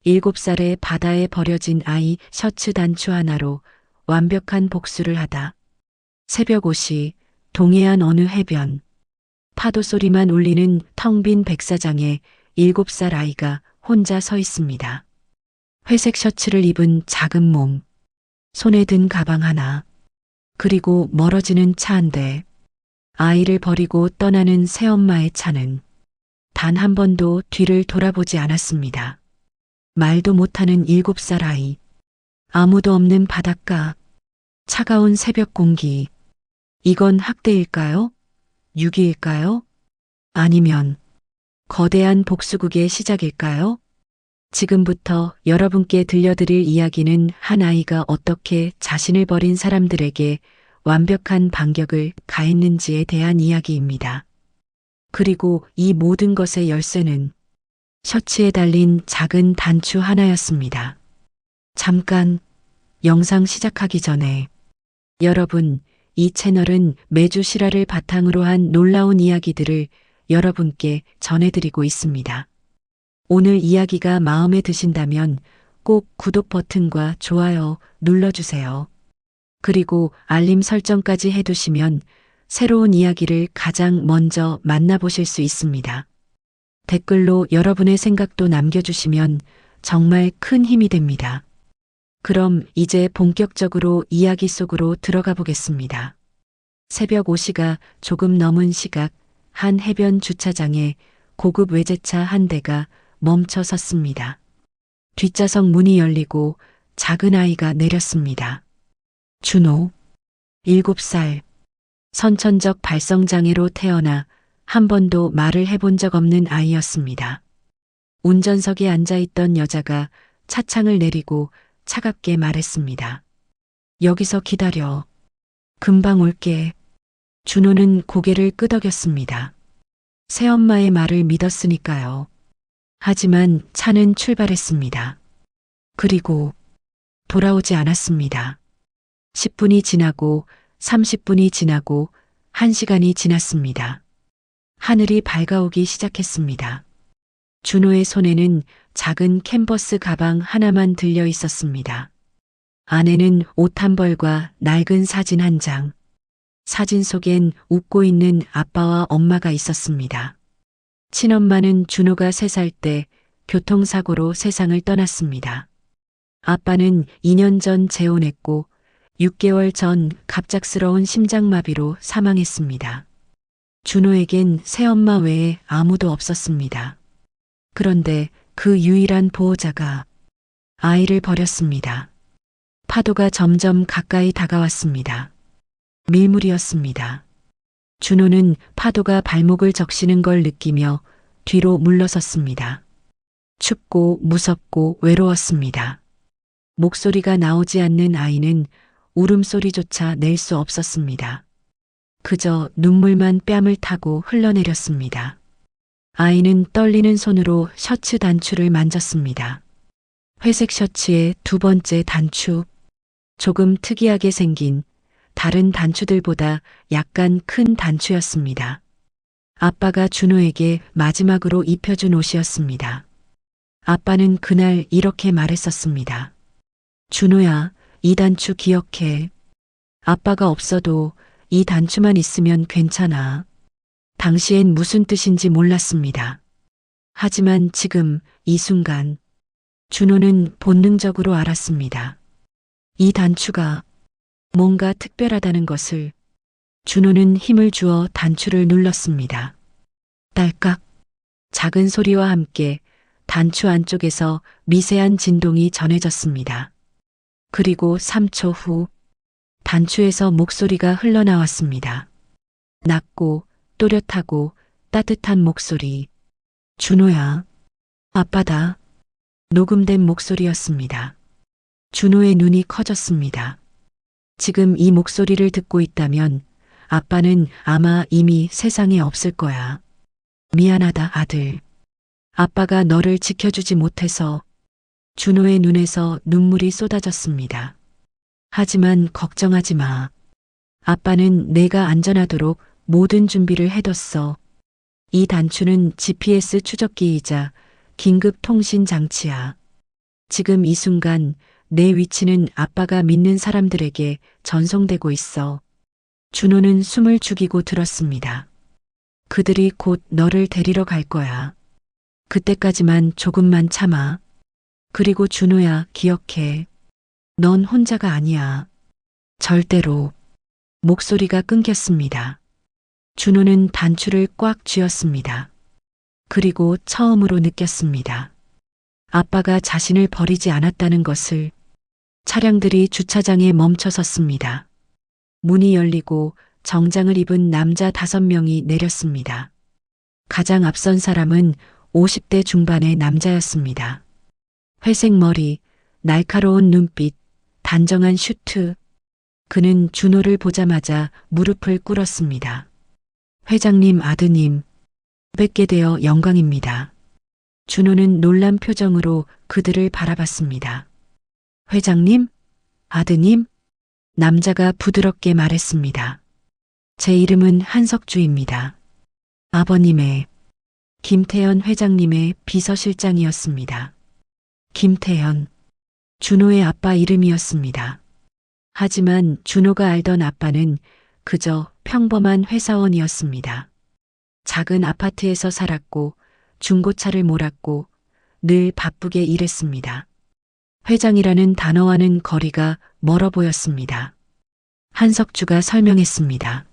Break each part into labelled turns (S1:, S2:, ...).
S1: 7살의 바다에 버려진 아이 셔츠 단추 하나로 완벽한 복수를 하다. 새벽 5시 동해안 어느 해변. 파도 소리만 울리는 텅 빈 백사장에 7살 아이가 혼자 서 있습니다. 회색 셔츠를 입은 작은 몸, 손에 든 가방 하나, 그리고 멀어지는 차 한 대. 아이를 버리고 떠나는 새엄마의 차는 단 한 번도 뒤를 돌아보지 않았습니다. 말도 못하는 7살 아이. 아무도 없는 바닷가. 차가운 새벽 공기. 이건 학대일까요? 유기일까요? 아니면 거대한 복수극의 시작일까요? 지금부터 여러분께 들려드릴 이야기는 한 아이가 어떻게 자신을 버린 사람들에게 완벽한 반격을 가했는지에 대한 이야기입니다. 그리고 이 모든 것의 열쇠는 셔츠에 달린 작은 단추 하나였습니다. 잠깐, 영상 시작하기 전에 여러분, 이 채널은 매주 실화를 바탕으로 한 놀라운 이야기들을 여러분께 전해드리고 있습니다. 오늘 이야기가 마음에 드신다면 꼭 구독 버튼과 좋아요 눌러주세요. 그리고 알림 설정까지 해두시면 새로운 이야기를 가장 먼저 만나보실 수 있습니다. 댓글로 여러분의 생각도 남겨주시면 정말 큰 힘이 됩니다. 그럼 이제 본격적으로 이야기 속으로 들어가 보겠습니다. 새벽 5시가 조금 넘은 시각, 한 해변 주차장에 고급 외제차 한 대가 멈춰 섰습니다. 뒷좌석 문이 열리고 작은 아이가 내렸습니다. 준호, 7살. 선천적 발성장애로 태어나 한 번도 말을 해본 적 없는 아이였습니다. 운전석에 앉아있던 여자가 차창을 내리고 차갑게 말했습니다. 여기서 기다려. 금방 올게. 준호는 고개를 끄덕였습니다. 새엄마의 말을 믿었으니까요. 하지만 차는 출발했습니다. 그리고 돌아오지 않았습니다. 10분이 지나고 30분이 지나고 1시간이 지났습니다. 하늘이 밝아오기 시작했습니다. 준호의 손에는 작은 캔버스 가방 하나만 들려 있었습니다. 안에는 옷 한 벌과 낡은 사진 한 장. 사진 속엔 웃고 있는 아빠와 엄마가 있었습니다. 친엄마는 준호가 3살 때 교통사고로 세상을 떠났습니다. 아빠는 2년 전 재혼했고 6개월 전 갑작스러운 심장마비로 사망했습니다. 준호에겐 새엄마 외에 아무도 없었습니다. 그런데 그 유일한 보호자가 아이를 버렸습니다. 파도가 점점 가까이 다가왔습니다. 밀물이었습니다. 준호는 파도가 발목을 적시는 걸 느끼며 뒤로 물러섰습니다. 춥고 무섭고 외로웠습니다. 목소리가 나오지 않는 아이는 울음소리조차 낼 수 없었습니다. 그저 눈물만 뺨을 타고 흘러내렸습니다. 아이는 떨리는 손으로 셔츠 단추를 만졌습니다. 회색 셔츠의 두 번째 단추. 조금 특이하게 생긴 다른 단추들보다 약간 큰 단추였습니다. 아빠가 준호에게 마지막으로 입혀준 옷이었습니다. 아빠는 그날 이렇게 말했었습니다. 준호야, 이 단추 기억해. 아빠가 없어도 이 단추만 있으면 괜찮아. 당시엔 무슨 뜻인지 몰랐습니다. 하지만 지금 이 순간 준호는 본능적으로 알았습니다. 이 단추가 뭔가 특별하다는 것을. 준호는 힘을 주어 단추를 눌렀습니다. 딸깍. 작은 소리와 함께 단추 안쪽에서 미세한 진동이 전해졌습니다. 그리고 3초 후 단추에서 목소리가 흘러나왔습니다. 낮고 또렷하고 따뜻한 목소리. 준호야, 아빠다. 녹음된 목소리였습니다. 준호의 눈이 커졌습니다. 지금 이 목소리를 듣고 있다면 아빠는 아마 이미 세상에 없을 거야. 미안하다, 아들. 아빠가 너를 지켜주지 못해서. 준호의 눈에서 눈물이 쏟아졌습니다. 하지만 걱정하지 마. 아빠는 내가 안전하도록 모든 준비를 해뒀어. 이 단추는 GPS 추적기이자 긴급 통신 장치야. 지금 이 순간 내 위치는 아빠가 믿는 사람들에게 전송되고 있어. 준호는 숨을 죽이고 들었습니다. 그들이 곧 너를 데리러 갈 거야. 그때까지만 조금만 참아. 그리고 준호야, 기억해. 넌 혼자가 아니야. 절대로. 목소리가 끊겼습니다. 준호는 단추를 꽉 쥐었습니다. 그리고 처음으로 느꼈습니다. 아빠가 자신을 버리지 않았다는 것을. 차량들이 주차장에 멈춰 섰습니다. 문이 열리고 정장을 입은 남자 5명이 내렸습니다. 가장 앞선 사람은 50대 중반의 남자였습니다. 회색 머리, 날카로운 눈빛, 단정한 슈트. 그는 준호를 보자마자 무릎을 꿇었습니다. 회장님 아드님, 뵙게 되어 영광입니다. 준호는 놀란 표정으로 그들을 바라봤습니다. 회장님? 아드님? 남자가 부드럽게 말했습니다. 제 이름은 한석주입니다. 아버님의, 김태현 회장님의 비서실장이었습니다. 김태현, 준호의 아빠 이름이었습니다. 하지만 준호가 알던 아빠는 그저 평범한 회사원이었습니다. 작은 아파트에서 살았고 중고차를 몰았고 늘 바쁘게 일했습니다. 회장이라는 단어와는 거리가 멀어 보였습니다. 한석주가 설명했습니다.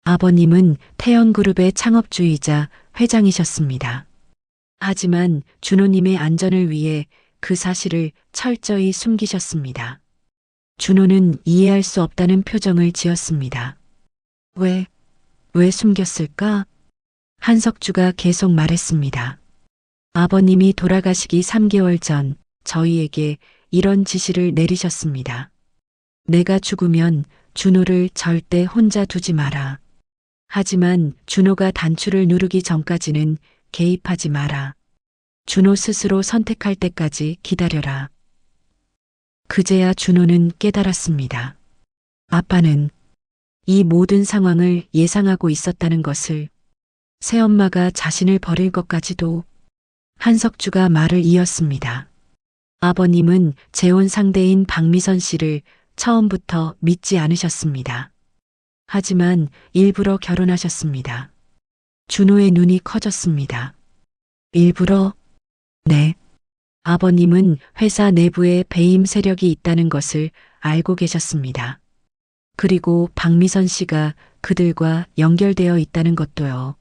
S1: 아버님은 태연그룹의 창업주이자 회장이셨습니다. 하지만 준호님의 안전을 위해 그 사실을 철저히 숨기셨습니다. 준호는 이해할 수 없다는 표정을 지었습니다. 왜 숨겼을까? 한석주가 계속 말했습니다. 아버님이 돌아가시기 3개월 전 저희에게 이런 지시를 내리셨습니다. 내가 죽으면 준호를 절대 혼자 두지 마라. 하지만 준호가 단추를 누르기 전까지는 개입하지 마라. 준호 스스로 선택할 때까지 기다려라. 그제야 준호는 깨달았습니다. 아빠는 이 모든 상황을 예상하고 있었다는 것을. 새엄마가 자신을 버릴 것까지도. 한석주가 말을 이었습니다. 아버님은 재혼 상대인 박미선 씨를 처음부터 믿지 않으셨습니다. 하지만 일부러 결혼하셨습니다. 준호의 눈이 커졌습니다. 일부러? 네. 아버님은 회사 내부에 배임 세력이 있다는 것을 알고 계셨습니다. 그리고 박미선 씨가 그들과 연결되어 있다는 것도요.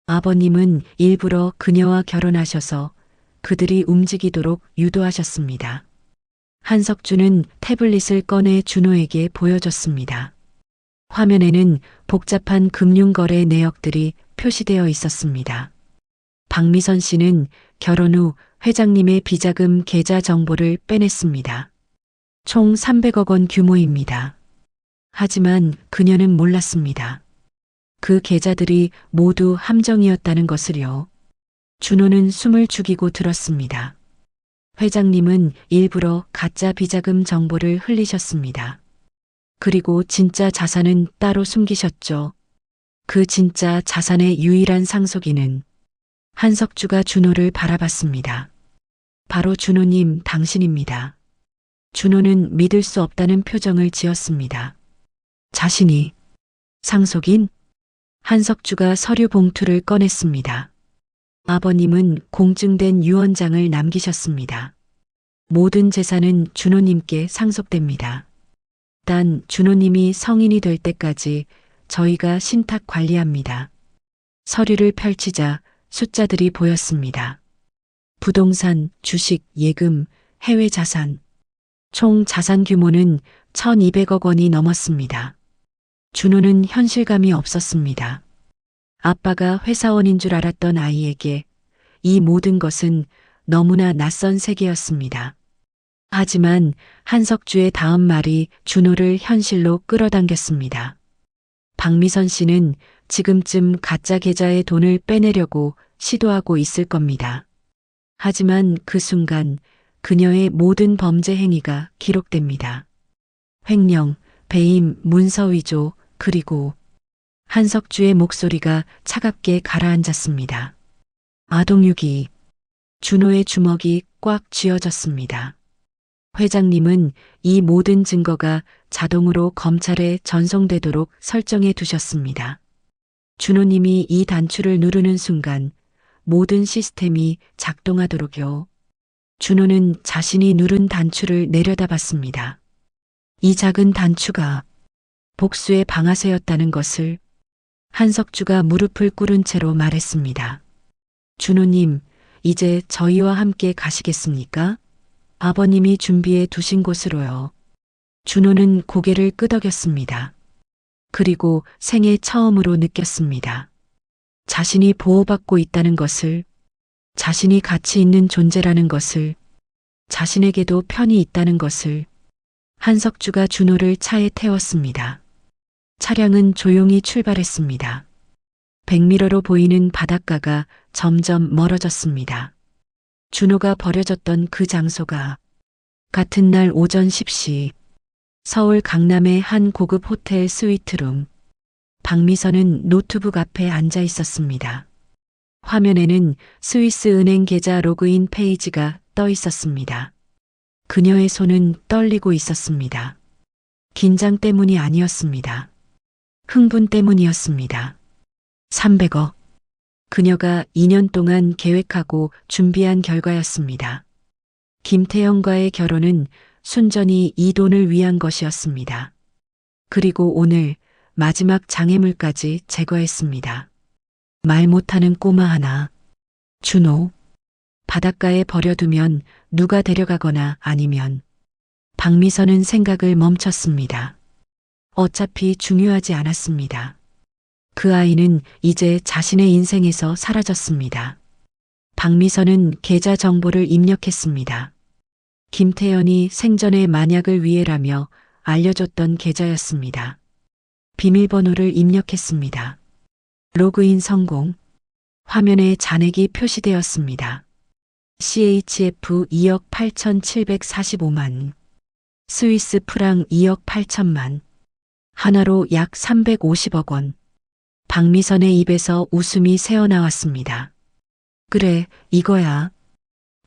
S1: 아버님은 일부러 그녀와 결혼하셔서 그들이 움직이도록 유도하셨습니다. 한석주는 태블릿을 꺼내 준호에게 보여줬습니다. 화면에는 복잡한 금융거래 내역들이 표시되어 있었습니다. 박미선 씨는 결혼 후 회장님의 비자금 계좌 정보를 빼냈습니다. 총 300억 원 규모입니다. 하지만 그녀는 몰랐습니다. 그 계좌들이 모두 함정이었다는 것을요. 준호는 숨을 죽이고 들었습니다. 회장님은 일부러 가짜 비자금 정보를 흘리셨습니다. 그리고 진짜 자산은 따로 숨기셨죠. 그 진짜 자산의 유일한 상속인은. 한석주가 준호를 바라봤습니다. 바로 준호님 당신입니다. 준호는 믿을 수 없다는 표정을 지었습니다. 자신이 상속인? 한석주가 서류 봉투를 꺼냈습니다. 아버님은 공증된 유언장을 남기셨습니다. 모든 재산은 준호님께 상속됩니다. 단 준호님이 성인이 될 때까지 저희가 신탁 관리합니다. 서류를 펼치자 숫자들이 보였습니다. 부동산, 주식, 예금, 해외 자산. 총 자산 규모는 1200억 원이 넘었습니다. 준호는 현실감이 없었습니다. 아빠가 회사원인 줄 알았던 아이에게 이 모든 것은 너무나 낯선 세계였습니다. 하지만 한석주의 다음 말이 준호를 현실로 끌어당겼습니다. 박미선 씨는 지금쯤 가짜 계좌에 돈을 빼내려고 시도하고 있을 겁니다. 하지만 그 순간 그녀의 모든 범죄 행위가 기록됩니다. 횡령, 배임, 문서 위조, 그리고 한석주의 목소리가 차갑게 가라앉았습니다. 아동유기. 준호의 주먹이 꽉 쥐어졌습니다. 회장님은 이 모든 증거가 자동으로 검찰에 전송되도록 설정해 두셨습니다. 준호님이 이 단추를 누르는 순간 모든 시스템이 작동하도록요. 준호는 자신이 누른 단추를 내려다봤습니다. 이 작은 단추가 복수의 방아쇠였다는 것을 한석주가 무릎을 꿇은 채로 말했습니다. 준호님, 이제 저희와 함께 가시겠습니까? 아버님이 준비해 두신 곳으로요. 준호는 고개를 끄덕였습니다. 그리고 생애 처음으로 느꼈습니다. 자신이 보호받고 있다는 것을, 자신이 가치 있는 존재라는 것을, 자신에게도 편이 있다는 것을. 한석주가 준호를 차에 태웠습니다. 차량은 조용히 출발했습니다. 백미러로 보이는 바닷가가 점점 멀어졌습니다. 준호가 버려졌던 그 장소가 같은 날 오전 10시 서울 강남의 한 고급 호텔 스위트룸. 박미선은 노트북 앞에 앉아 있었습니다. 화면에는 스위스 은행 계좌 로그인 페이지가 떠 있었습니다. 그녀의 손은 떨리고 있었습니다. 긴장 때문이 아니었습니다. 흥분 때문이었습니다. 300억. 그녀가 2년 동안 계획하고 준비한 결과였습니다. 김태형과의 결혼은 순전히 이 돈을 위한 것이었습니다. 그리고 오늘 마지막 장애물까지 제거했습니다. 말 못하는 꼬마 하나. 준호. 바닷가에 버려두면 누가 데려가거나 아니면. 박미선은 생각을 멈췄습니다. 어차피 중요하지 않았습니다. 그 아이는 이제 자신의 인생에서 사라졌습니다. 박미선은 계좌 정보를 입력했습니다. 김태연이 생전에 만약을 위해라며 알려줬던 계좌였습니다. 비밀번호를 입력했습니다. 로그인 성공. 화면에 잔액이 표시되었습니다. CHF 2억 8,745만. 스위스 프랑 2억 8천만. 하나로 약 350억 원. 박미선의 입에서 웃음이 새어나왔습니다. 그래, 이거야.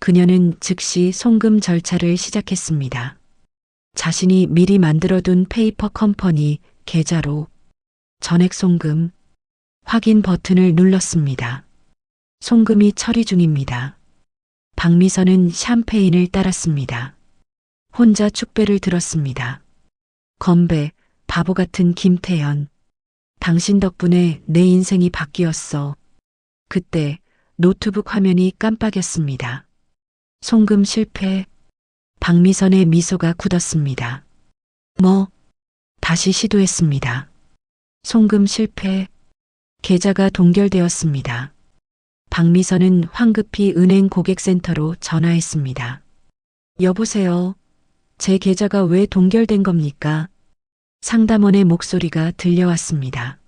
S1: 그녀는 즉시 송금 절차를 시작했습니다. 자신이 미리 만들어둔 페이퍼 컴퍼니 계좌로 전액 송금. 확인 버튼을 눌렀습니다. 송금이 처리 중입니다. 박미선은 샴페인을 따랐습니다. 혼자 축배를 들었습니다. 건배, 바보 같은 김태연. 당신 덕분에 내 인생이 바뀌었어. 그때 노트북 화면이 깜빡였습니다. 송금 실패. 박미선의 미소가 굳었습니다. 다시 시도했습니다. 송금 실패. 계좌가 동결되었습니다. 박미선은 황급히 은행 고객센터로 전화했습니다. 여보세요. 제 계좌가 왜 동결된 겁니까? 상담원의 목소리가 들려왔습니다.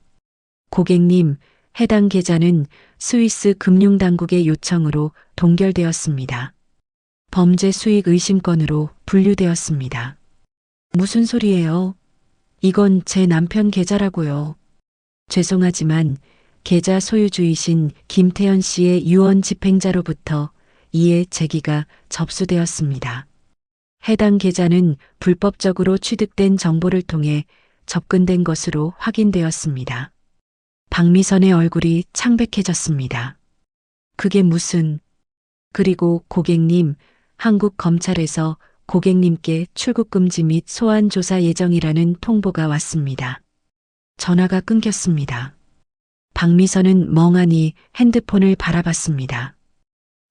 S1: 고객님, 해당 계좌는 스위스 금융당국의 요청으로 동결되었습니다. 범죄 수익 의심건으로 분류되었습니다. 무슨 소리예요? 이건 제 남편 계좌라고요. 죄송하지만 계좌 소유주이신 김태연 씨의 유언 집행자로부터 이에 제기가 접수되었습니다. 해당 계좌는 불법적으로 취득된 정보를 통해 접근된 것으로 확인되었습니다. 박미선의 얼굴이 창백해졌습니다. 그게 무슨... 그리고 고객님, 한국 검찰에서 고객님께 출국 금지 및 소환 조사 예정이라는 통보가 왔습니다. 전화가 끊겼습니다. 박미선은 멍하니 핸드폰을 바라봤습니다.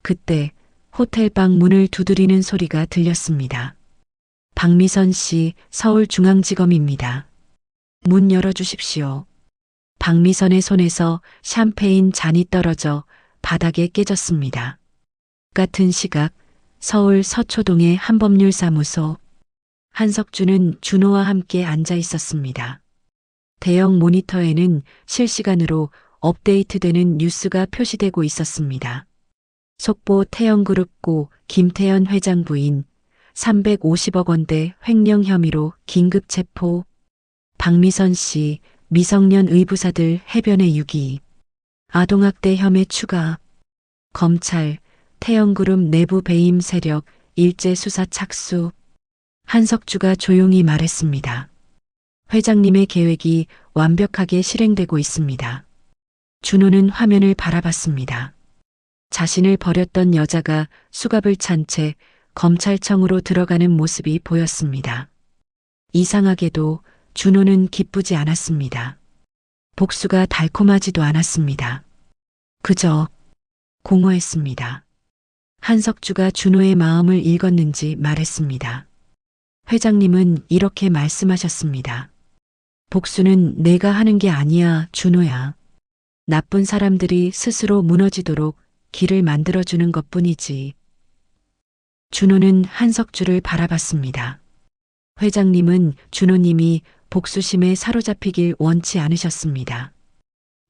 S1: 그때 호텔방 문을 두드리는 소리가 들렸습니다. 박미선 씨, 서울중앙지검입니다. 문 열어주십시오. 박미선의 손에서 샴페인 잔이 떨어져 바닥에 깨졌습니다. 같은 시각 서울 서초동의 한법률사무소. 한석주는 준호와 함께 앉아 있었습니다. 대형 모니터에는 실시간으로 업데이트되는 뉴스가 표시되고 있었습니다. 속보 태영그룹고 김태연 회장 부인 350억 원대 횡령 혐의로 긴급 체포. 박미선 씨 미성년 의부사들 해변에 유기. 아동학대 혐의 추가. 검찰 태영그룹 내부 배임 세력, 일제 수사 착수. 한석주가 조용히 말했습니다. 회장님의 계획이 완벽하게 실행되고 있습니다. 준호는 화면을 바라봤습니다. 자신을 버렸던 여자가 수갑을 찬 채 검찰청으로 들어가는 모습이 보였습니다. 이상하게도 준호는 기쁘지 않았습니다. 복수가 달콤하지도 않았습니다. 그저 공허했습니다. 한석주가 준호의 마음을 읽었는지 말했습니다. 회장님은 이렇게 말씀하셨습니다. 복수는 내가 하는 게 아니야, 준호야. 나쁜 사람들이 스스로 무너지도록 길을 만들어주는 것뿐이지. 준호는 한석주를 바라봤습니다. 회장님은 준호님이 복수심에 사로잡히길 원치 않으셨습니다.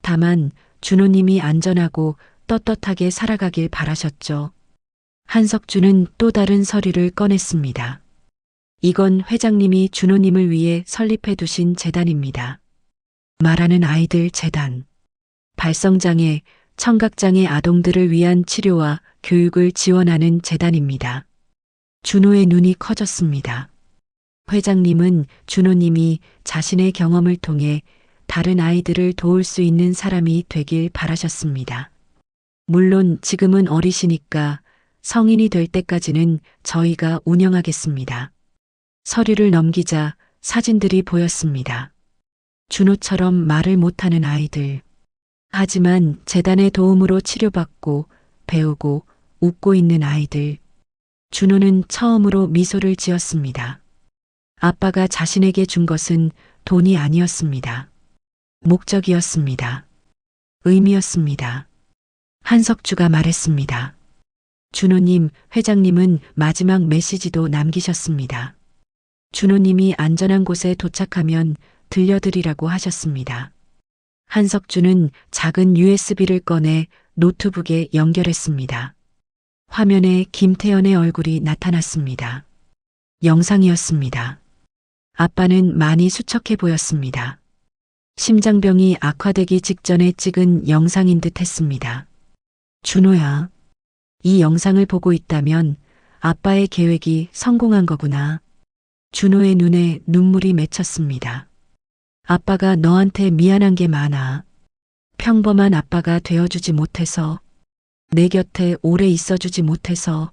S1: 다만 준호님이 안전하고 떳떳하게 살아가길 바라셨죠. 한석주는 또 다른 서류를 꺼냈습니다. 이건 회장님이 준호님을 위해 설립해 두신 재단입니다. 말하는 아이들 재단. 발성장애, 청각장애 아동들을 위한 치료와 교육을 지원하는 재단입니다. 준호의 눈이 커졌습니다. 회장님은 준호님이 자신의 경험을 통해 다른 아이들을 도울 수 있는 사람이 되길 바라셨습니다. 물론 지금은 어리시니까 성인이 될 때까지는 저희가 운영하겠습니다. 서류를 넘기자 사진들이 보였습니다. 준호처럼 말을 못하는 아이들. 하지만 재단의 도움으로 치료받고 배우고 웃고 있는 아이들. 준호는 처음으로 미소를 지었습니다. 아빠가 자신에게 준 것은 돈이 아니었습니다. 목적이었습니다. 의미였습니다. 한석주가 말했습니다. 준호님, 회장님은 마지막 메시지도 남기셨습니다. 준호님이 안전한 곳에 도착하면 들려드리라고 하셨습니다. 한석주는 작은 USB를 꺼내 노트북에 연결했습니다. 화면에 김태연의 얼굴이 나타났습니다. 영상이었습니다. 아빠는 많이 수척해 보였습니다. 심장병이 악화되기 직전에 찍은 영상인 듯 했습니다. 준호야, 이 영상을 보고 있다면 아빠의 계획이 성공한 거구나. 준호의 눈에 눈물이 맺혔습니다. 아빠가 너한테 미안한 게 많아. 평범한 아빠가 되어주지 못해서, 내 곁에 오래 있어주지 못해서.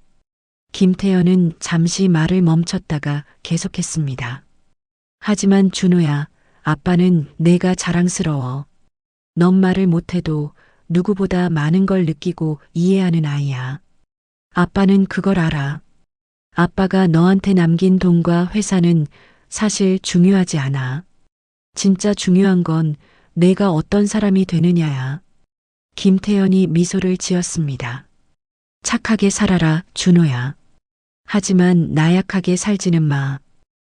S1: 김태연은 잠시 말을 멈췄다가 계속했습니다. 하지만 준호야, 아빠는 내가 자랑스러워. 넌 말을 못해도 누구보다 많은 걸 느끼고 이해하는 아이야. 아빠는 그걸 알아. 아빠가 너한테 남긴 돈과 회사는 사실 중요하지 않아. 진짜 중요한 건 내가 어떤 사람이 되느냐야. 김태연이 미소를 지었습니다. 착하게 살아라, 준호야. 하지만 나약하게 살지는 마.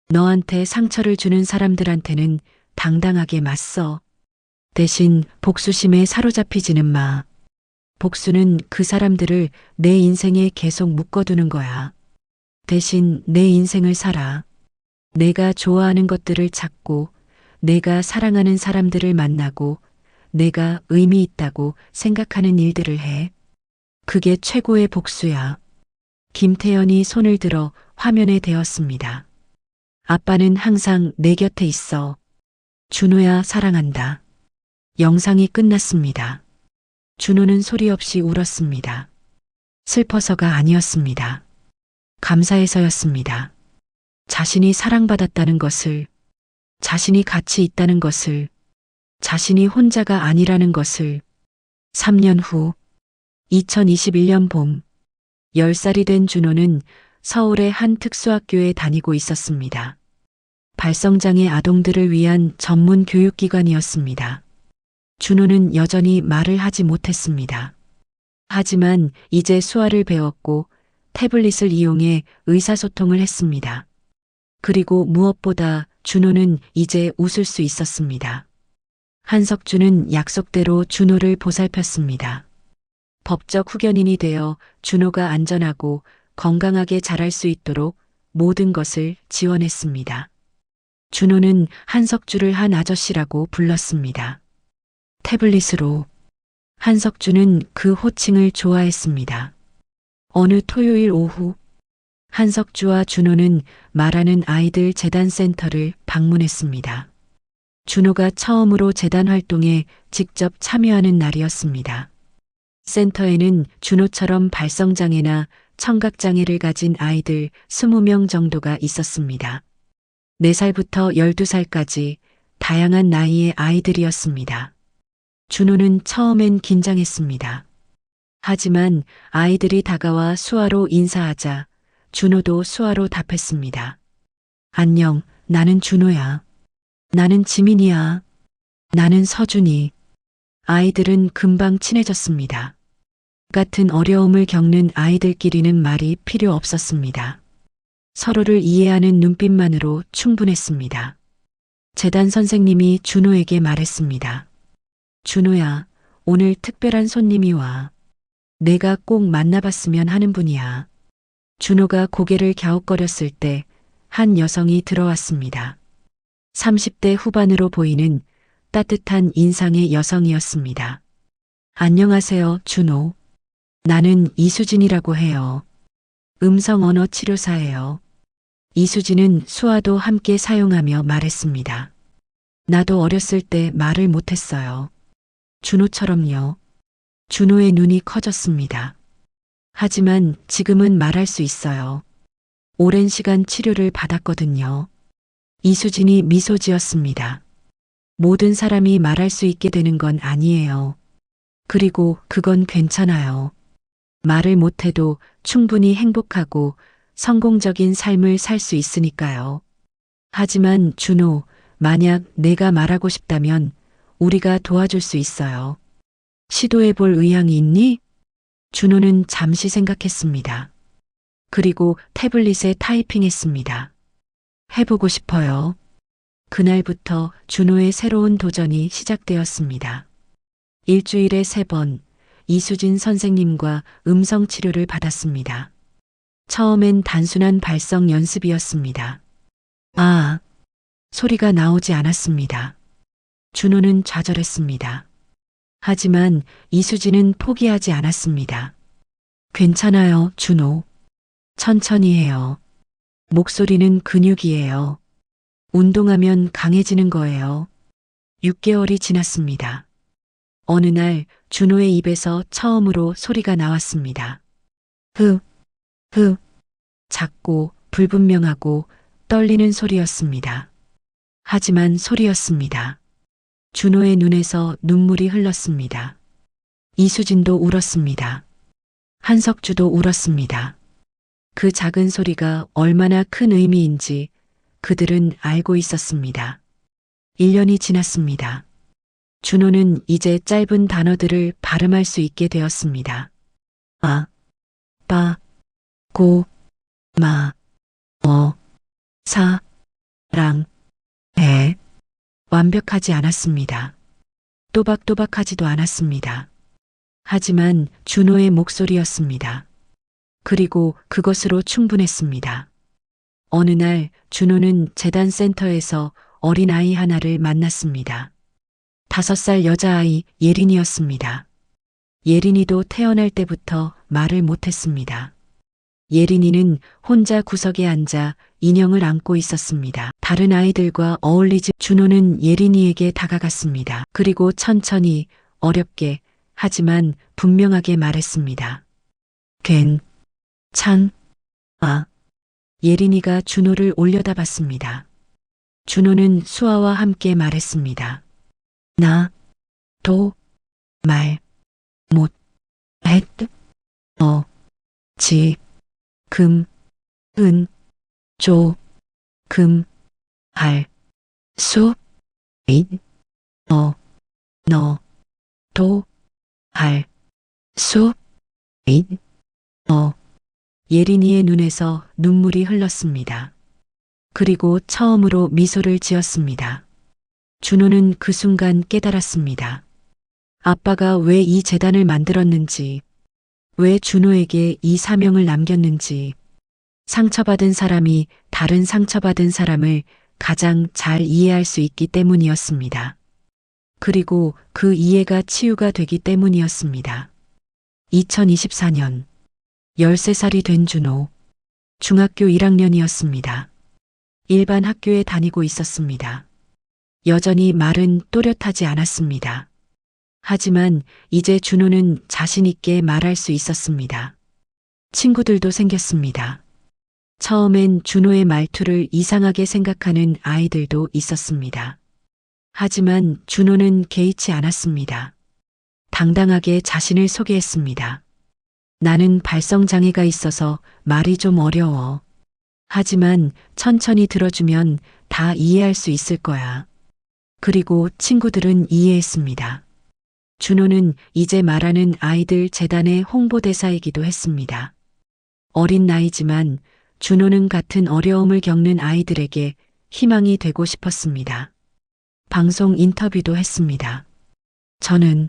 S1: 너한테 상처를 주는 사람들한테는 당당하게 맞서. 대신 복수심에 사로잡히지는 마. 복수는 그 사람들을 내 인생에 계속 묶어두는 거야. 대신 내 인생을 살아. 내가 좋아하는 것들을 찾고, 내가 사랑하는 사람들을 만나고, 내가 의미 있다고 생각하는 일들을 해. 그게 최고의 복수야. 김태연이 손을 들어 화면에 대었습니다. 아빠는 항상 내 곁에 있어. 준호야, 사랑한다. 영상이 끝났습니다. 준호는 소리 없이 울었습니다. 슬퍼서가 아니었습니다. 감사해서였습니다. 자신이 사랑받았다는 것을, 자신이 가치 있다는 것을, 자신이 혼자가 아니라는 것을. 3년 후, 2021년 봄, 10살이 된 준호는 서울의 한 특수학교에 다니고 있었습니다. 발성장애 아동들을 위한 전문 교육기관이었습니다. 준호는 여전히 말을 하지 못했습니다. 하지만 이제 수화를 배웠고 태블릿을 이용해 의사소통을 했습니다. 그리고 무엇보다 준호는 이제 웃을 수 있었습니다. 한석주는 약속대로 준호를 보살폈습니다. 법적 후견인이 되어 준호가 안전하고 건강하게 자랄 수 있도록 모든 것을 지원했습니다. 준호는 한석주를 한 아저씨라고 불렀습니다. 태블릿으로. 한석주는 그 호칭을 좋아했습니다. 어느 토요일 오후 한석주와 준호는 말하는 아이들 재단센터를 방문했습니다. 준호가 처음으로 재단 활동에 직접 참여하는 날이었습니다. 센터에는 준호처럼 발성장애나 청각장애를 가진 아이들 20명 정도가 있었습니다. 4살부터 12살까지 다양한 나이의 아이들이었습니다. 준호는 처음엔 긴장했습니다. 하지만 아이들이 다가와 수화로 인사하자 준호도 수화로 답했습니다. 안녕, 나는 준호야. 나는 지민이야. 나는 서준이. 아이들은 금방 친해졌습니다. 같은 어려움을 겪는 아이들끼리는 말이 필요 없었습니다. 서로를 이해하는 눈빛만으로 충분했습니다. 재단 선생님이 준호에게 말했습니다. 준호야, 오늘 특별한 손님이 와. 내가 꼭 만나봤으면 하는 분이야. 준호가 고개를 갸웃거렸을 때 한 여성이 들어왔습니다. 30대 후반으로 보이는 따뜻한 인상의 여성이었습니다. 안녕하세요, 준호. 나는 이수진이라고 해요. 음성 언어 치료사예요. 이수진은 수화도 함께 사용하며 말했습니다. 나도 어렸을 때 말을 못했어요. 준호처럼요. 준호의 눈이 커졌습니다. 하지만 지금은 말할 수 있어요. 오랜 시간 치료를 받았거든요. 이수진이 미소 지었습니다. 모든 사람이 말할 수 있게 되는 건 아니에요. 그리고 그건 괜찮아요. 말을 못해도 충분히 행복하고 성공적인 삶을 살 수 있으니까요. 하지만 준호, 만약 내가 말하고 싶다면 우리가 도와줄 수 있어요. 시도해 볼 의향이 있니? 준호는 잠시 생각했습니다. 그리고 태블릿에 타이핑했습니다. 해보고 싶어요. 그날부터 준호의 새로운 도전이 시작되었습니다. 일주일에 3번 이수진 선생님과 음성 치료를 받았습니다. 처음엔 단순한 발성 연습이었습니다. 아, 소리가 나오지 않았습니다. 준호는 좌절했습니다. 하지만 이수진은 포기하지 않았습니다. 괜찮아요, 준호. 천천히 해요. 목소리는 근육이에요. 운동하면 강해지는 거예요. 6개월이 지났습니다. 어느 날 준호의 입에서 처음으로 소리가 나왔습니다. 흐, 작고 불분명하고 떨리는 소리였습니다. 하지만 소리였습니다. 준호의 눈에서 눈물이 흘렀습니다. 이수진도 울었습니다. 한석주도 울었습니다. 그 작은 소리가 얼마나 큰 의미인지 그들은 알고 있었습니다. 1년이 지났습니다. 준호는 이제 짧은 단어들을 발음할 수 있게 되었습니다. 아, 빠, 고, 마, 사, 랑, 에. 완벽하지 않았습니다. 또박또박하지도 않았습니다. 하지만 준호의 목소리였습니다. 그리고 그것으로 충분했습니다. 어느 날 준호는 재단센터에서 어린아이 하나를 만났습니다. 5살 여자아이 예린이였습니다. 예린이도 태어날 때부터 말을 못했습니다. 예린이는 혼자 구석에 앉아 인형을 안고 있었습니다. 다른 아이들과 어울리지 준호는 예린이에게 다가갔습니다. 그리고 천천히 어렵게 하지만 분명하게 말했습니다. 괜찮아. 예린이가 준호를 올려다봤습니다. 준호는 수아와 함께 말했습니다. 나도 말 못했 지금은 조금 할 수 너도 할 수 예린이의 눈에서 눈물이 흘렀습니다. 그리고 처음으로 미소를 지었습니다. 준호는 그 순간 깨달았습니다. 아빠가 왜 이 재단을 만들었는지, 왜 준호에게 이 사명을 남겼는지, 상처받은 사람이 다른 상처받은 사람을 가장 잘 이해할 수 있기 때문이었습니다. 그리고 그 이해가 치유가 되기 때문이었습니다. 2024년 13살이 된 준호. 중학교 1학년이었습니다. 일반 학교에 다니고 있었습니다. 여전히 말은 또렷하지 않았습니다. 하지만 이제 준호는 자신 있게 말할 수 있었습니다. 친구들도 생겼습니다. 처음엔 준호의 말투를 이상하게 생각하는 아이들도 있었습니다. 하지만 준호는 개의치 않았습니다. 당당하게 자신을 소개했습니다. 나는 발성장애가 있어서 말이 좀 어려워. 하지만 천천히 들어주면 다 이해할 수 있을 거야. 그리고 친구들은 이해했습니다. 준호는 이제 말하는 아이들 재단의 홍보대사이기도 했습니다. 어린 나이지만 준호는 같은 어려움을 겪는 아이들에게 희망이 되고 싶었습니다. 방송 인터뷰도 했습니다. 저는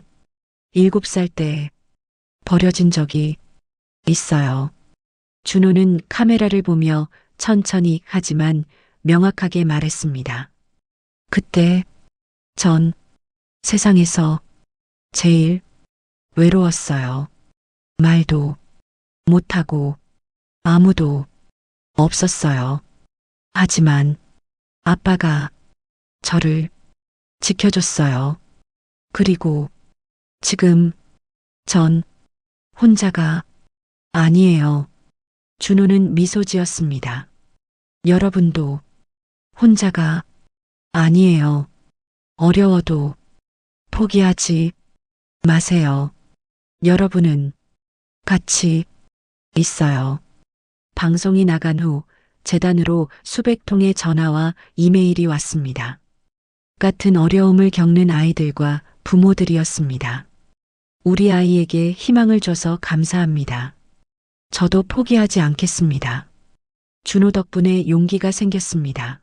S1: 7살 때 버려진 적이 있어요. 준호는 카메라를 보며 천천히 하지만 명확하게 말했습니다. 그때 전 세상에서 제일 외로웠어요. 말도 못하고 아무도 없었어요. 하지만 아빠가 저를 지켜줬어요. 그리고 지금 전 혼자가 아니에요. 준호는 미소 지었습니다. 여러분도 혼자가 아니에요. 어려워도 포기하지 마세요. 여러분은 같이 있어요. 방송이 나간 후 재단으로 수백 통의 전화와 이메일이 왔습니다. 같은 어려움을 겪는 아이들과 부모들이었습니다. 우리 아이에게 희망을 줘서 감사합니다. 저도 포기하지 않겠습니다. 준호 덕분에 용기가 생겼습니다.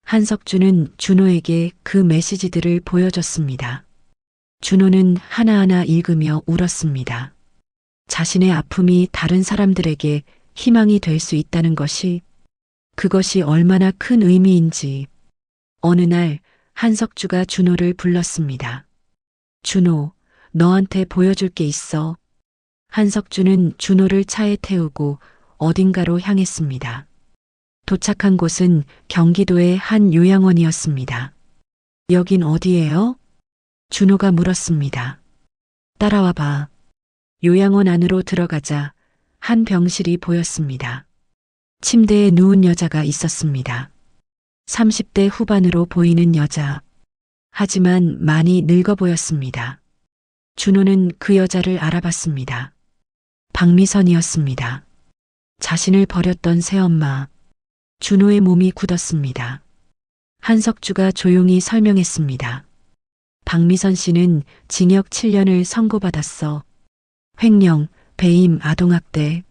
S1: 한석준은 준호에게 그 메시지들을 보여줬습니다. 준호는 하나하나 읽으며 울었습니다. 자신의 아픔이 다른 사람들에게 희망이 될 수 있다는 것이, 그것이 얼마나 큰 의미인지. 어느 날 한석주가 준호를 불렀습니다. 준호, 너한테 보여줄 게 있어. 한석주는 준호를 차에 태우고 어딘가로 향했습니다. 도착한 곳은 경기도의 한 요양원이었습니다. 여긴 어디예요? 준호가 물었습니다. 따라와 봐. 요양원 안으로 들어가자 한 병실이 보였습니다. 침대에 누운 여자가 있었습니다. 30대 후반으로 보이는 여자. 하지만 많이 늙어 보였습니다. 준호는 그 여자를 알아봤습니다. 박미선이었습니다. 자신을 버렸던 새엄마. 준호의 몸이 굳었습니다. 한석주가 조용히 설명했습니다. 박미선 씨는 징역 7년을 선고받았어. 횡령, 배임, 아동학대.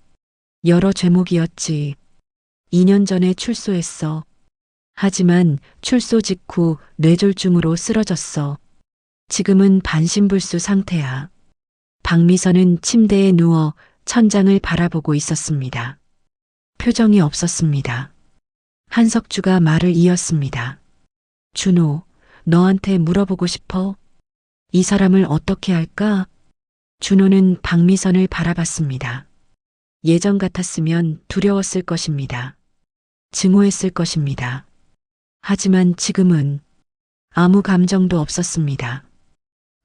S1: 여러 죄목이었지. 2년 전에 출소했어. 하지만 출소 직후 뇌졸중으로 쓰러졌어. 지금은 반신불수 상태야. 박미선은 침대에 누워 천장을 바라보고 있었습니다. 표정이 없었습니다. 한석주가 말을 이었습니다. 준호, 너한테 물어보고 싶어. 이 사람을 어떻게 할까? 준호는 박미선을 바라봤습니다. 예전 같았으면 두려웠을 것입니다. 증오했을 것입니다. 하지만 지금은 아무 감정도 없었습니다.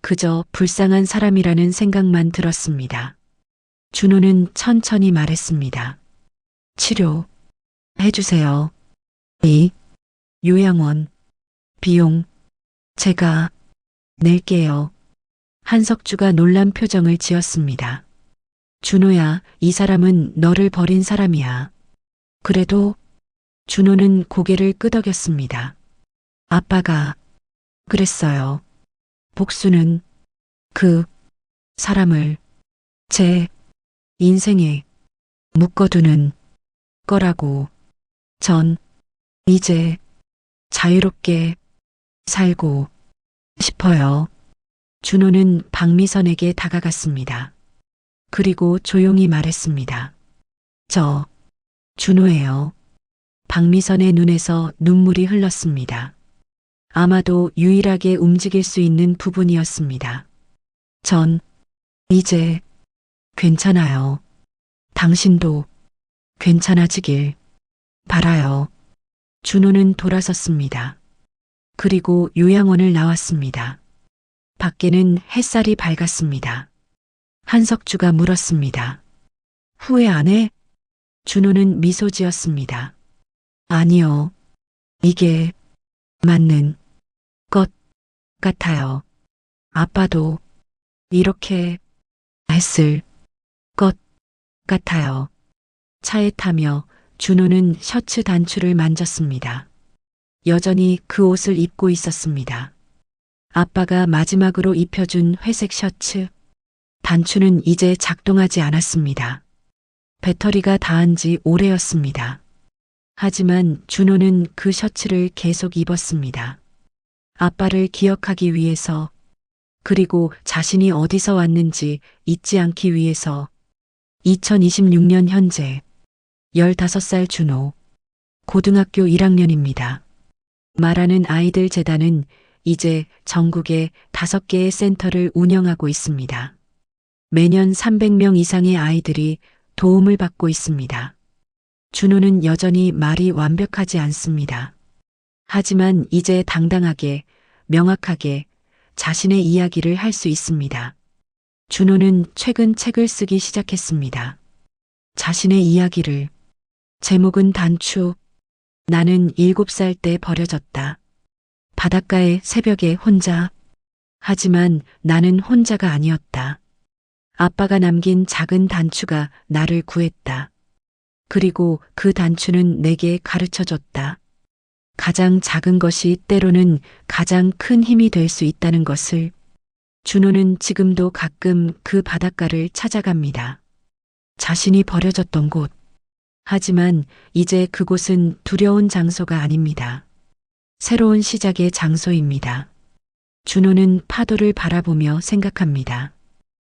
S1: 그저 불쌍한 사람이라는 생각만 들었습니다. 준호는 천천히 말했습니다. 치료 해주세요. 이 요양원 비용 제가 낼게요. 한석주가 놀란 표정을 지었습니다. 준호야, 이 사람은 너를 버린 사람이야. 그래도 준호는 고개를 끄덕였습니다. 아빠가 그랬어요. 복수는 그 사람을 제 인생에 묶어두는 거라고. 전 이제 자유롭게 살고 싶어요. 준호는 박미선에게 다가갔습니다. 그리고 조용히 말했습니다. 저 준호예요. 박미선의 눈에서 눈물이 흘렀습니다. 아마도 유일하게 움직일 수 있는 부분이었습니다. 전 이제 괜찮아요. 당신도 괜찮아지길 바라요. 준호는 돌아섰습니다. 그리고 요양원을 나왔습니다. 밖에는 햇살이 밝았습니다. 한석주가 물었습니다. 후회 안 해? 준호는 미소 지었습니다. 아니요. 이게 맞는 것 같아요. 아빠도 이렇게 했을 것 같아요. 차에 타며 준호는 셔츠 단추를 만졌습니다. 여전히 그 옷을 입고 있었습니다. 아빠가 마지막으로 입혀준 회색 셔츠. 단추는 이제 작동하지 않았습니다. 배터리가 다한 지 오래였습니다. 하지만 준호는 그 셔츠를 계속 입었습니다. 아빠를 기억하기 위해서, 그리고 자신이 어디서 왔는지 잊지 않기 위해서. 2026년 현재 15살 준호, 고등학교 1학년입니다. 말하는 아이들 재단은 이제 전국에 5개의 센터를 운영하고 있습니다. 매년 300명 이상의 아이들이 도움을 받고 있습니다. 준호는 여전히 말이 완벽하지 않습니다. 하지만 이제 당당하게, 명확하게 자신의 이야기를 할 수 있습니다. 준호는 최근 책을 쓰기 시작했습니다. 자신의 이야기를. 제목은 단추. 나는 7살 때 버려졌다. 바닷가의 새벽에 혼자. 하지만 나는 혼자가 아니었다. 아빠가 남긴 작은 단추가 나를 구했다. 그리고 그 단추는 내게 가르쳐줬다. 가장 작은 것이 때로는 가장 큰 힘이 될 수 있다는 것을. 준호는 지금도 가끔 그 바닷가를 찾아갑니다. 자신이 버려졌던 곳. 하지만 이제 그곳은 두려운 장소가 아닙니다. 새로운 시작의 장소입니다. 준호는 파도를 바라보며 생각합니다.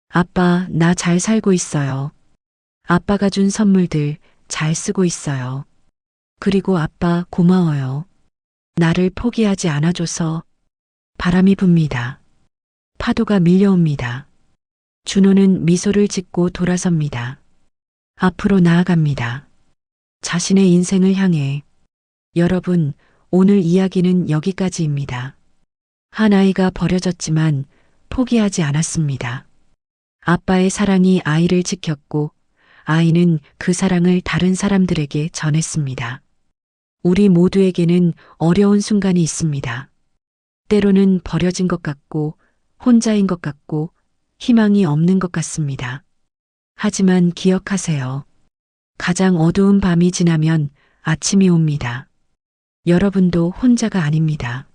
S1: 아빠, 나 잘 살고 있어요. 아빠가 준 선물들 잘 쓰고 있어요. 그리고 아빠 고마워요. 나를 포기하지 않아줘서. 바람이 붑니다. 파도가 밀려옵니다. 준호는 미소를 짓고 돌아섭니다. 앞으로 나아갑니다. 자신의 인생을 향해. 여러분, 오늘 이야기는 여기까지입니다. 한 아이가 버려졌지만 포기하지 않았습니다. 아빠의 사랑이 아이를 지켰고 아이는 그 사랑을 다른 사람들에게 전했습니다. 우리 모두에게는 어려운 순간이 있습니다. 때로는 버려진 것 같고 혼자인 것 같고 희망이 없는 것 같습니다. 하지만 기억하세요. 가장 어두운 밤이 지나면 아침이 옵니다. 여러분도 혼자가 아닙니다.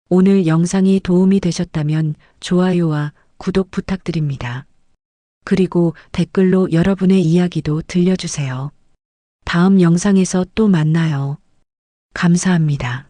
S1: 오늘 영상이 도움이 되셨다면 좋아요와 구독 부탁드립니다. 그리고 댓글로 여러분의 이야기도 들려주세요. 다음 영상에서 또 만나요. 감사합니다.